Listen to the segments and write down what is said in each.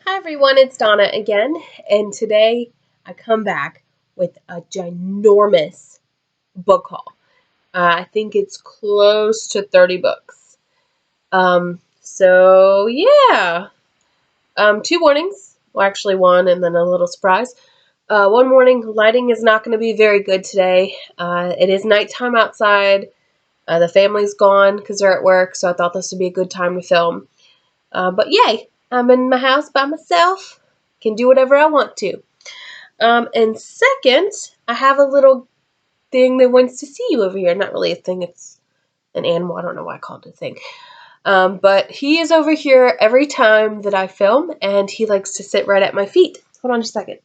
Hi everyone, it's Donna again, and today I come back with a ginormous book haul. I think it's close to 30 books. So yeah. Two warnings. Well, actually one and then a little surprise. One warning, lighting is not going to be very good today. It is nighttime outside. The family's gone because they're at work, so I thought this would be a good time to film. But yay, I'm in my house by myself. Can do whatever I want to. And second, I have a little thing that wants to see you over here. Not really a thing, it's an animal. I don't know why I called it a thing. But he is over here every time that I film, and he likes to sit right at my feet. Hold on just a second.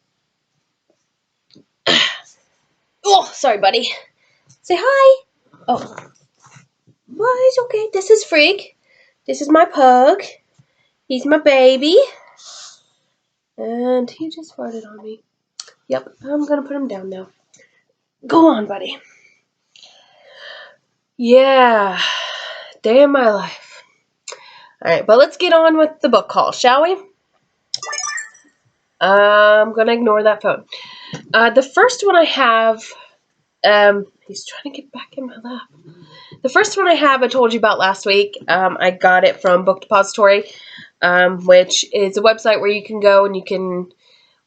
Oh, sorry, buddy. Say hi. Oh. Well, it's okay. This is Freak. This is my pug. He's my baby. And he just farted on me. Yep, I'm gonna put him down now. Go on, buddy. Yeah, day in my life. Alright, but let's get on with the book haul, shall we? I'm gonna ignore that phone. The first one I have, he's trying to get back in my lap. The first one I have I told you about last week. I got it from Book Depository, which is a website where you can go and you can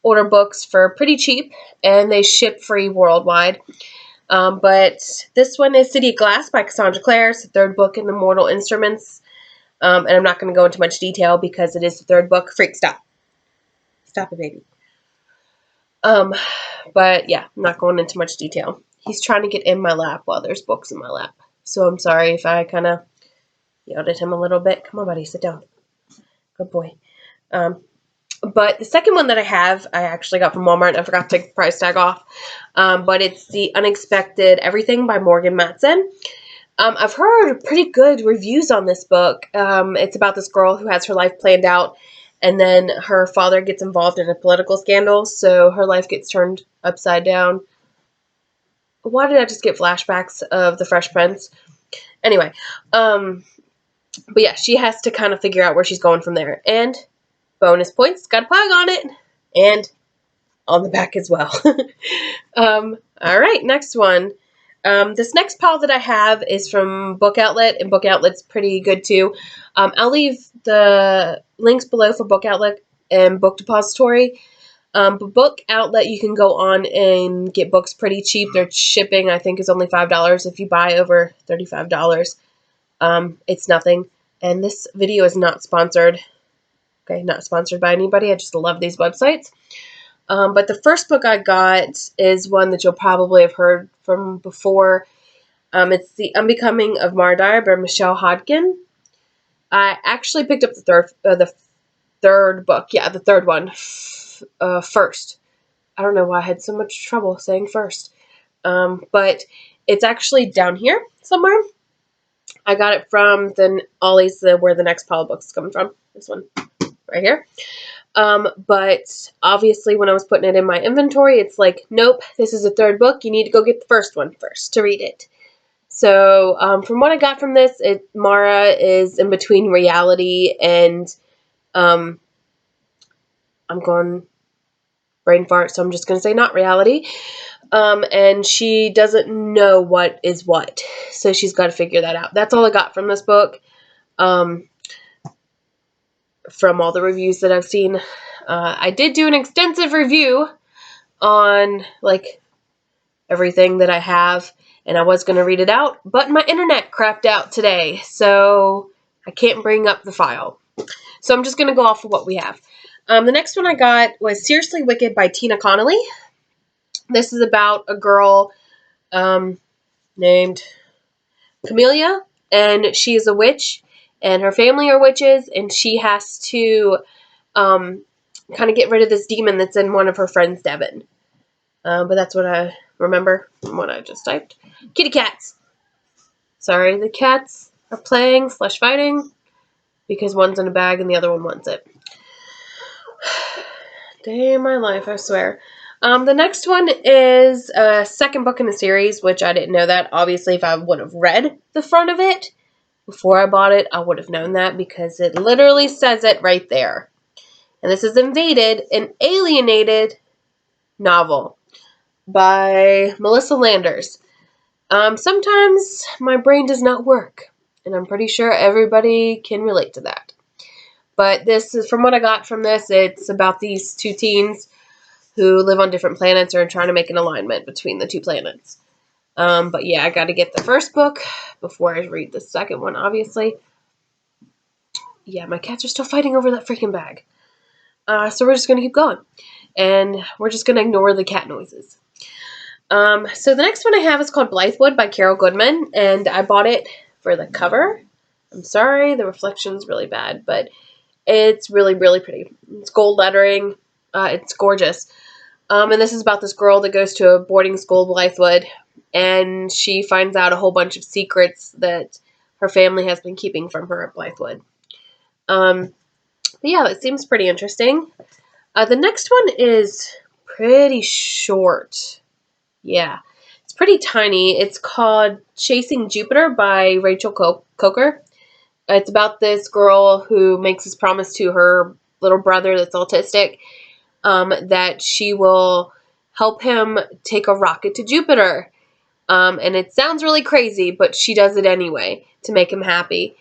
order books for pretty cheap, and they ship free worldwide. But this one is City of Glass by Cassandra Clare. It's the third book in the Mortal Instruments. And I'm not going to go into much detail because it is the third book. Freak, stop. Stop it, baby. But yeah, I'm not going into much detail. He's trying to get in my lap while there's books in my lap. So I'm sorry if I kind of yelled at him a little bit. Come on, buddy, sit down. Good boy. But the second one that I have, I actually got from Walmart. I forgot to take the price tag off. But it's The Unexpected Everything by Morgan Matson. I've heard pretty good reviews on this book. It's about this girl who has her life planned out, and then her father gets involved in a political scandal, so her life gets turned upside down. Why did I just get flashbacks of The Fresh Prince? Anyway, but yeah, she has to kind of figure out where she's going from there. And bonus points, got a pug on it, and on the back as well. All right, next one. This next pile that I have is from Book Outlet, and Book Outlet's pretty good too. I'll leave the links below for Book Outlet and Book Depository. But Book Outlet, you can go on and get books pretty cheap. Their shipping, I think, is only $5 if you buy over $35. It's nothing. And this video is not sponsored. Okay, not sponsored by anybody. I just love these websites. But the first book I got is one that you'll probably have heard from before. It's The Unbecoming of Mardai by Michelle Hodkin. I actually picked up the third book. Yeah, the third one first. I don't know why I had so much trouble saying first. But it's actually down here somewhere. I got it from Ollie's, where the next pile of books come from. This one right here. But obviously when I was putting it in my inventory, it's like, nope, this is the third book. You need to go get the first one first to read it. So from what I got from this, Mara is in between reality and I'm going brain fart, so I'm just going to say not reality. And she doesn't know what is what. So she's got to figure that out. That's all I got from this book. From all the reviews that I've seen. I did do an extensive review on like everything that I have, and I was going to read it out, but my internet crapped out today, so I can't bring up the file. So I'm just going to go off of what we have. The next one I got was Seriously Wicked by Tina Connolly. This is about a girl named Camellia, and she is a witch, and her family are witches, and she has to kind of get rid of this demon that's in one of her friends, Devin. But that's what I remember from what I just typed. Kitty cats. Sorry, the cats are playing / fighting because one's in a bag and the other one wants it. Day of my life, I swear. The next one is a second book in the series, which I didn't know that. Obviously, if I would have read the front of it before I bought it, I would have known that because it literally says it right there. And this is Invaded, an alienated novel by Melissa Landers. Sometimes my brain does not work, and I'm pretty sure everybody can relate to that. But this is, from what I got from this, it's about these two teens who live on different planets or are trying to make an alignment between the two planets. But yeah, I got to get the first book before I read the second one, obviously. Yeah, my cats are still fighting over that freaking bag. So we're just going to keep going. And we're just going to ignore the cat noises. So the next one I have is called Blythewood by Carol Goodman. And I bought it for the cover. I'm sorry, the reflection's really bad, but it's really, really pretty. It's gold lettering. It's gorgeous. And this is about this girl that goes to a boarding school, Blythewood, and she finds out a whole bunch of secrets that her family has been keeping from her at Blythewood. But yeah, it seems pretty interesting. The next one is pretty short. Yeah, it's pretty tiny. It's called Chasing Jupiter by Rachel Coker. It's about this girl who makes this promise to her little brother that's autistic, that she will help him take a rocket to Jupiter. And it sounds really crazy, but she does it anyway to make him happy.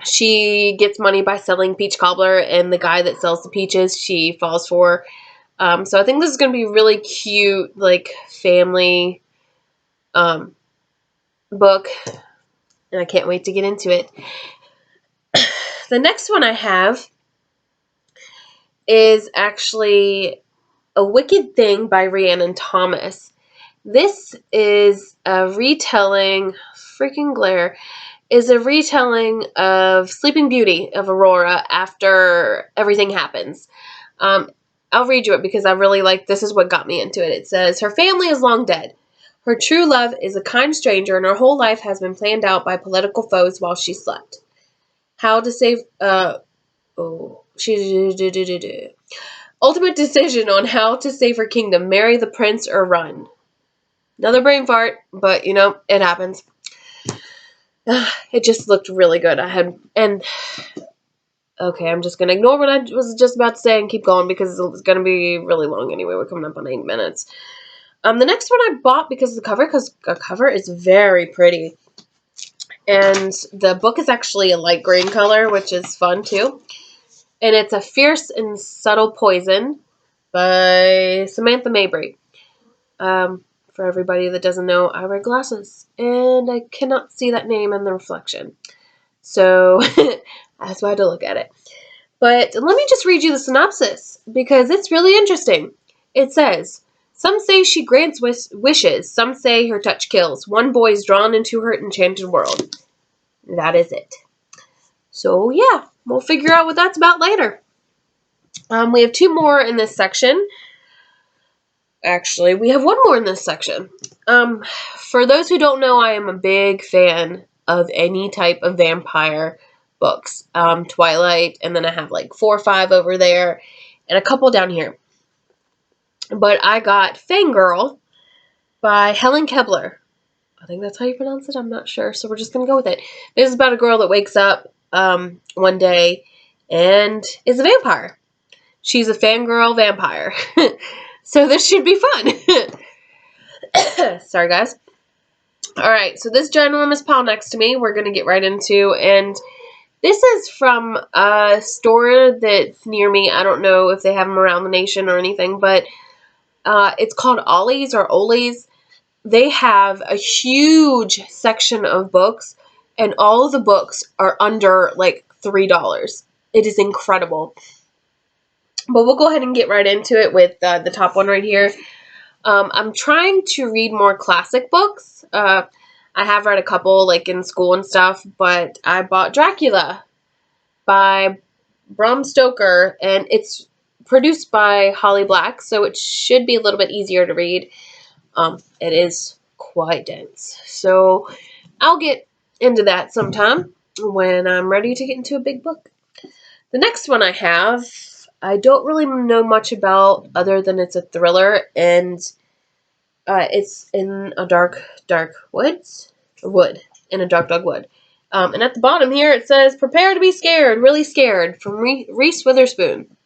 She gets money by selling peach cobbler, and the guy that sells the peaches she falls for. So I think this is going to be really cute, like, family book, and I can't wait to get into it. The next one I have is actually A Wicked Thing by Rhiannon Thomas. This is a retelling, freaking glare, is a retelling of Sleeping Beauty of Aurora after everything happens. I'll read you it because I really like, this is what got me into it. It says, her family is long dead. Her true love is a kind stranger, and her whole life has been planned out by political foes while she slept. How to save, ultimate decision on how to save her kingdom, marry the prince or run. Another brain fart, but you know, it happens. It just looked really good. Okay, I'm just gonna ignore what I was just about to say and keep going because it's gonna be really long anyway. We're coming up on 8 minutes. The next one I bought because the cover is very pretty. And the book is actually a light green color, which is fun too. And it's A Fierce and Subtle Poison by Samantha Mabry. For everybody that doesn't know, I wear glasses, and I cannot see that name in the reflection. So, that's why I had to look at it. But let me just read you the synopsis, because it's really interesting. It says, some say she grants wishes, some say her touch kills. One boy is drawn into her enchanted world. That is it. So, yeah, we'll figure out what that's about later. We have 2 more in this section. Actually, we have 1 more in this section. For those who don't know, I am a big fan of any type of vampire books. Twilight, and then I have like 4 or 5 over there, and a couple down here. But I got Fangirl by Helen Keller. I think that's how you pronounce it. I'm not sure, so we're just going to go with it. This is about a girl that wakes up one day and is a vampire. She's a fangirl vampire. So this should be fun. Sorry, guys. Alright, so this ginormous pile next to me, we're going to get right into, and this is from a store that's near me. I don't know if they have them around the nation or anything, but it's called Ollie's or Ollie's. They have a huge section of books, and all of the books are under like $3. It is incredible. But we'll go ahead and get right into it with the top one right here. I'm trying to read more classic books. I have read a couple like in school and stuff, but I bought Dracula by Bram Stoker, and it's produced by Holly Black, so it should be a little bit easier to read. It is quite dense. So I'll get into that sometime when I'm ready to get into a big book. The next one I have, I don't really know much about other than it's a thriller, and it's in a dark woods. In a dark wood. And at the bottom here it says, "Prepare to be scared, really scared," from Reese Witherspoon.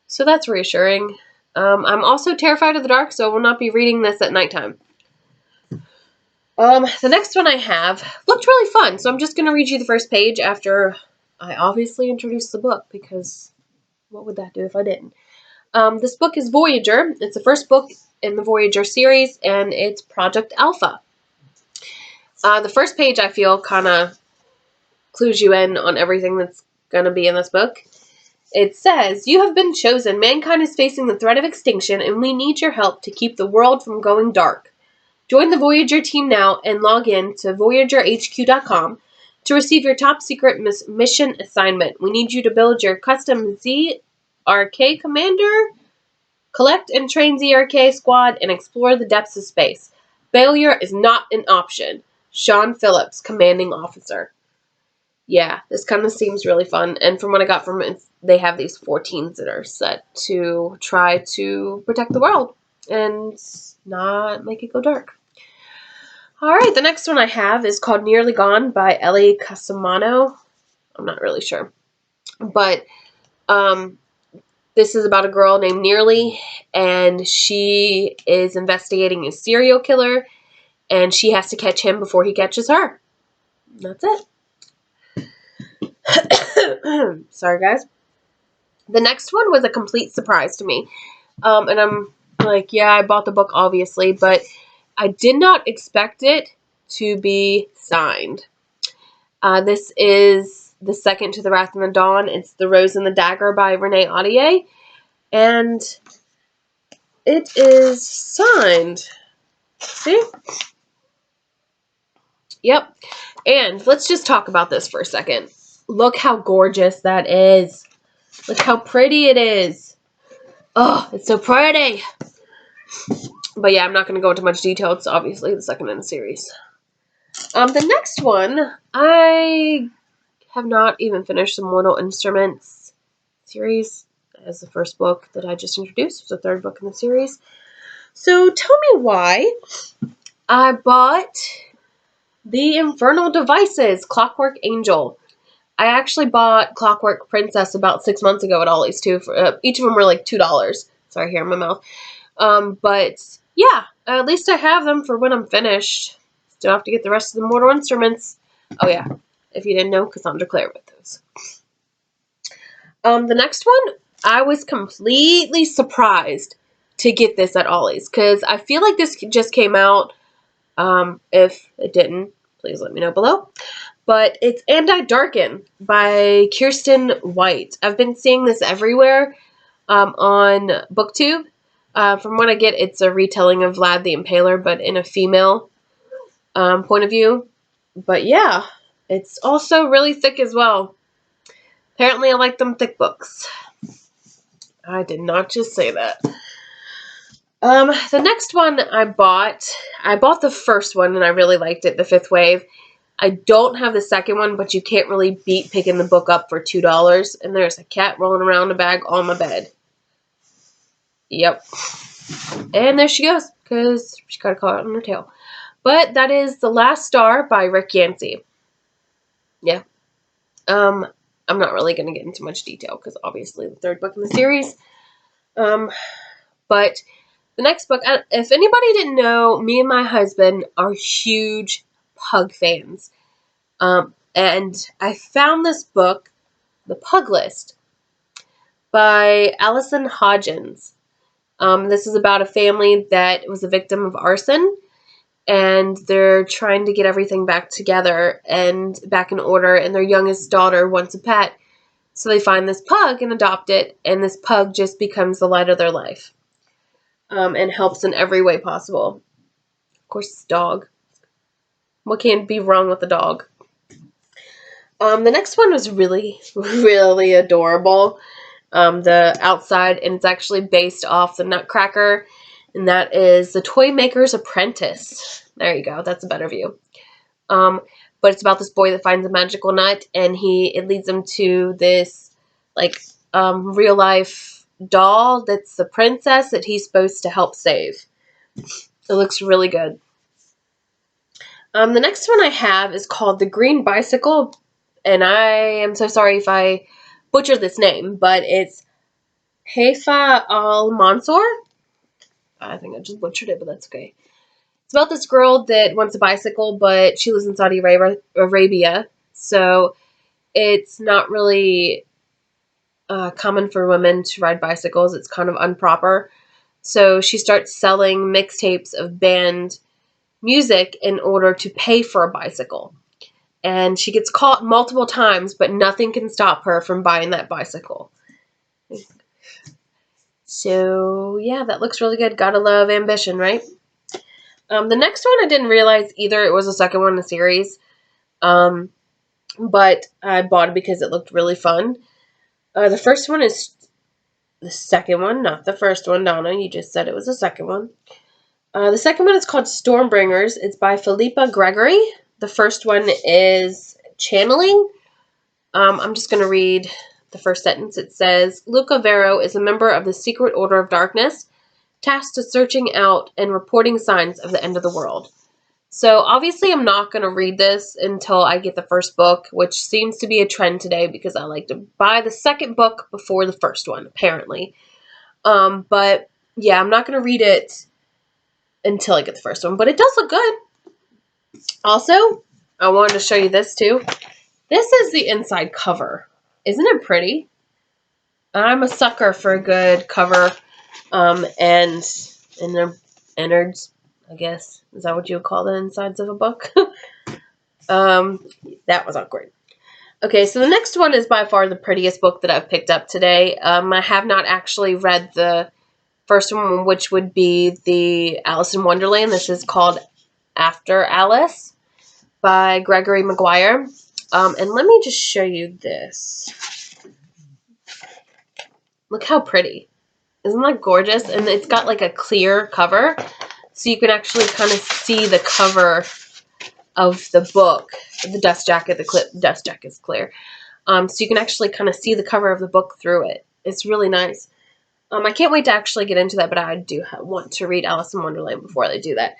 So that's reassuring. I'm also terrified of the dark, so I will not be reading this at nighttime. The next one I have looked really fun, so I'm just going to read you the first page after I obviously introduce the book, because what would that do if I didn't? This book is Voyager. It's the first book in the Voyager series, and it's Project Alpha. The first page, I feel, kind of clues you in on everything that's going to be in this book. It says, "You have been chosen. Mankind is facing the threat of extinction, and we need your help to keep the world from going dark. Join the Voyager team now and log in to VoyagerHQ.com to receive your top secret mission assignment. We need you to build your custom ZRK commander, collect and train ZRK squad, and explore the depths of space. Failure is not an option. Sean Phillips, Commanding Officer." Yeah, this kind of seems really fun. And from what I got from it, they have these 4 teams that are set to try to protect the world and not make it go dark. Alright, the next one I have is called Nearly Gone by Ellie Casamano. I'm not really sure. But this is about a girl named Nearly, and she is investigating a serial killer, and she has to catch him before he catches her. That's it. Sorry, guys. The next one was a complete surprise to me. And I'm like, yeah, I bought the book, obviously, but I did not expect it to be signed. This is The Second to the Wrath and the Dawn. It's The Rose and the Dagger by Renee Audier. And it is signed. See? Yep. And let's just talk about this for a second. Look how gorgeous that is. Look how pretty it is. Oh, it's so pretty. But yeah, I'm not going to go into much detail. It's obviously the second in the series. The next one, I have not even finished the Mortal Instruments series as the first book that I just introduced. It was the third book in the series. So tell me why I bought The Infernal Devices, Clockwork Angel. I actually bought Clockwork Princess about 6 months ago at Ollie's too. For, each of them were like $2. Sorry, hair in my mouth. But yeah, at least I have them for when I'm finished. Still have to get the rest of the Mortal Instruments. Oh yeah, if you didn't know, Cassandra Clare with those. The next one, I was completely surprised to get this at Ollie's, because I feel like this just came out. If it didn't, please let me know below. But it's And I Darken by Kirsten White. I've been seeing this everywhere on BookTube. From what I get, it's a retelling of Vlad the Impaler, but in a female point of view. But yeah, it's also really thick as well. Apparently I like them thick books. I did not just say that. The next one I bought the first one and I really liked it, The Fifth Wave. I don't have the second one, but you can't really beat picking the book up for $2. And there's a cat rolling around a bag on my bed. Yep. And there she goes, because she got caught on her tail. But that is The Last Star by Rick Yancey. Yeah. I'm not really going to get into much detail, because obviously the third book in the series. But the next book, if anybody didn't know, me and my husband are huge Pug fans. And I found this book, The Pug List, by Allison Hodgins. This is about a family that was a victim of arson, and they're trying to get everything back together and back in order, and their youngest daughter wants a pet, so they find this pug and adopt it, and this pug just becomes the light of their life, and helps in every way possible. Of course, it's a dog. What can be wrong with a dog? The next one was really, really adorable. The outside, and it's actually based off the Nutcracker, and that is The Toy Maker's Apprentice. There you go. That's a better view. But it's about this boy that finds a magical nut, and it leads him to this, like, real life doll that's the princess that he's supposed to help save. It looks really good. The next one I have is called The Green Bicycle, and I am so sorry if I butcher this name, but it's Haifa al-Mansour. I think I just butchered it, but that's okay. It's about this girl that wants a bicycle, but she lives in Saudi Arabia, so it's not really common for women to ride bicycles. It's kind of improper. So she starts selling mixtapes of band music in order to pay for a bicycle. And she gets caught multiple times, but nothing can stop her from buying that bicycle. So, yeah, that looks really good. Gotta love ambition, right? The next one I didn't realize either. It was the second one in the series. But I bought it because it looked really fun. The first one is the second one, not the first one, Donna. You just said it was the second one. The second one is called Stormbringers. It's by Philippa Gregory. The first one is Channeling. I'm just going to read the first sentence. It says, Luca Vero is a member of the Secret Order of Darkness, tasked with searching out and reporting signs of the end of the world. So obviously I'm not going to read this until I get the first book, which seems to be a trend today because I like to buy the second book before the first one, apparently. But yeah, I'm not going to read it until I get the first one, but it does look good. Also, I wanted to show you this too. This is the inside cover. Isn't it pretty? I'm a sucker for a good cover, and the innards, I guess. Is that what you would call the insides of a book? That was awkward. Okay, so the next one is by far the prettiest book that I've picked up today. I have not actually read the first one, which would be the Alice in Wonderland. This is called After Alice by Gregory Maguire. And let me just show you this. Look how pretty. Isn't that gorgeous? And it's got like a clear cover, so you can actually kind of see the cover of the book. The dust jacket, dust jacket's clear. So you can actually kind of see the cover of the book through it. It's really nice. I can't wait to actually get into that, but I do want to read Alice in Wonderland before I do that.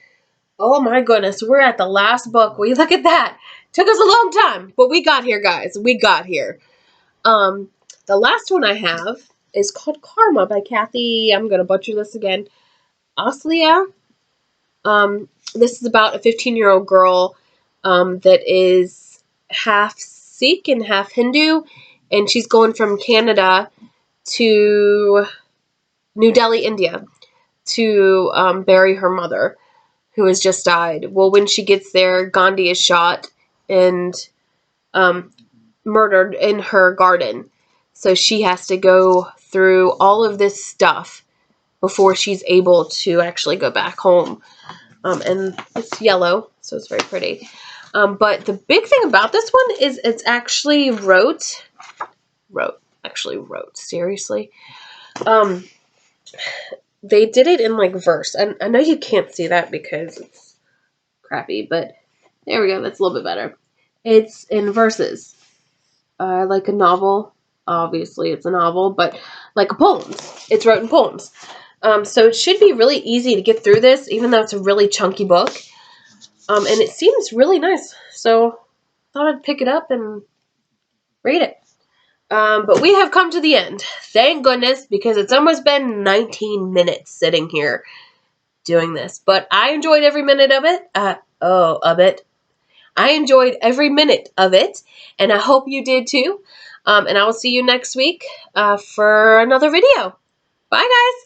Oh my goodness, we're at the last book. Will you look at that? Took us a long time, but we got here, guys. We got here. The last one I have is called Karma by Kathy, I'm going to butcher this again, Oslia. This is about a 15-year-old girl that is half Sikh and half Hindu, and she's going from Canada to New Delhi, India, to bury her mother, who has just died. Well, when she gets there, Gandhi is shot and murdered in her garden. So she has to go through all of this stuff before she's able to actually go back home. And it's yellow, so it's very pretty. But the big thing about this one is it's actually wrote, seriously. They did it in like verse. And I know you can't see that because it's crappy, but there we go. That's a little bit better. It's in verses. Like a novel. Obviously, it's a novel, but like poems. It's wrote in poems. So it should be really easy to get through this, even though it's a really chunky book. And it seems really nice. So I thought I'd pick it up and read it. But we have come to the end. Thank goodness, because it's almost been 19 minutes sitting here doing this. But I enjoyed every minute of it. I enjoyed every minute of it, and I hope you did too. And I will see you next week for another video. Bye, guys!